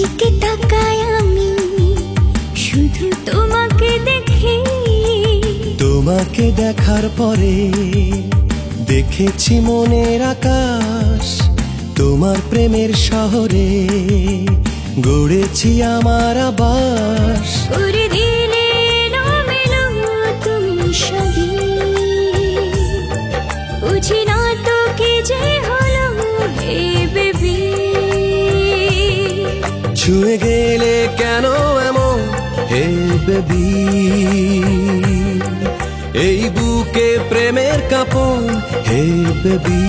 যেদিকে তাকাই আমি শুধু তোমাকে দেখি। তোমাকে দেখার পরে দেখেছি মনের আকাশ, তোমার প্রেমের শহরে গড়েছি আমার আবাস। করে দিলে এলোমেলো তুমি সবই, বুঝি না তো কি যে হলো হে বেবি। ছুঁয়ে গেলে কেন এমন হে বেবি, এই বুকে প্রেমের কাঁপন হে বেবি।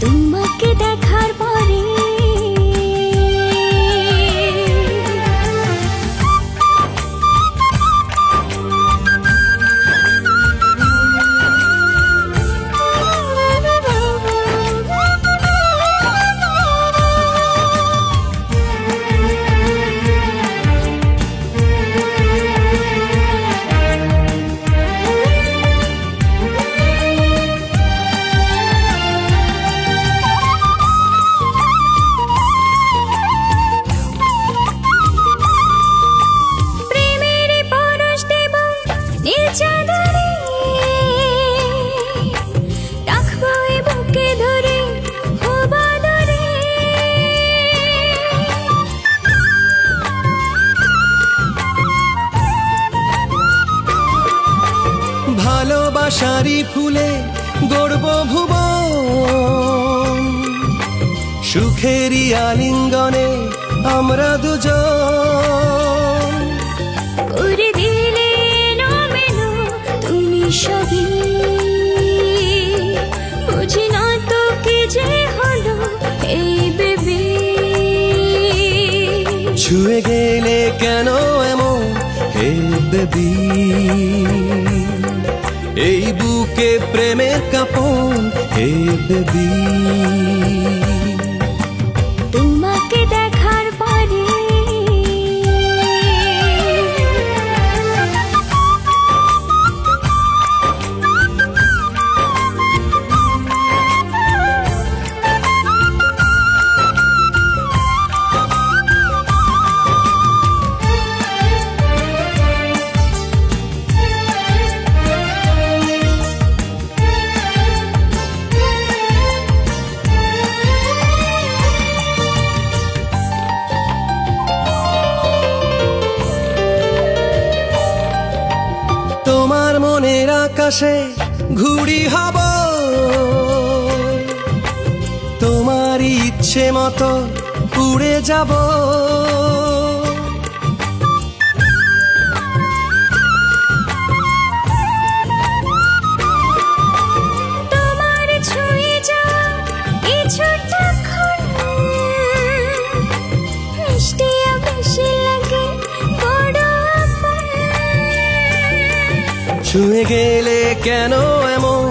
তোমাকে দেখার পরে ভালোবাসারি ফুলে গড়ব ভুবন, সুখেরই আলিঙ্গনে আমরা দুজন। করে দিলে এলোমেলো তুমি সবই, বুঝি না তো কি যে হলো এই বেবি। ছুঁয়ে গেলে কেন এমন হে বেবি, এই বুকে প্রেমের কাঁপন হে বেবি। তোমাকে দেখার পরে তোমার মনের আকাশে ঘুড়ি হব, তোমার ইচ্ছে মতো উড়ে যাব। তোমার ছুঁয়ে যাওয়া কিছুক্ষণ মিষ্টি বেশি লাগে বড় আপন। ছুঁয়ে গেলে কেন এমন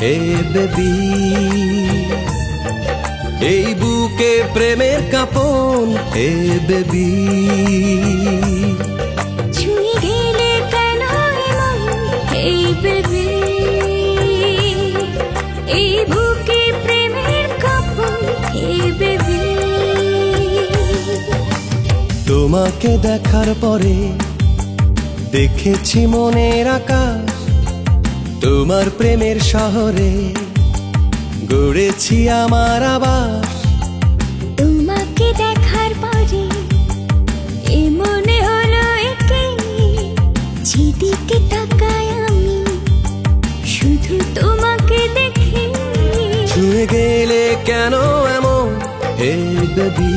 হে বেবি, এই বুকে প্রেমের কাঁপন হে বেবি। ছুঁয়ে গেলে কেন এমন এই বেবি, এই বুকে প্রেমের কাঁপন হে বেবি। তোমাকে দেখার পরে দেখেছি মনের আকাশ, তোমার প্রেমের শহরে গড়েছি আমার আবাস। তোমাকে দেখার পরে এ মনে হলো একে, যেদিকে তাকাই আমি শুধু তোমাকে দেখি। ছুঁয়ে গেলে কেন এমন হে বেবি,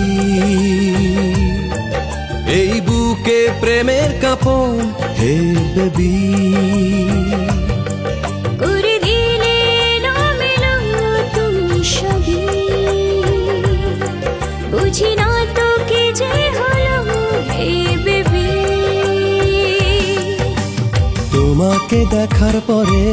এই বুকে প্রেমের কাঁপন হে বেবি। করে দিলে এলোমেলো তুমি সবই, বুঝি না তো কি যে হলো হে বেবি। তোমাকে দেখার পরে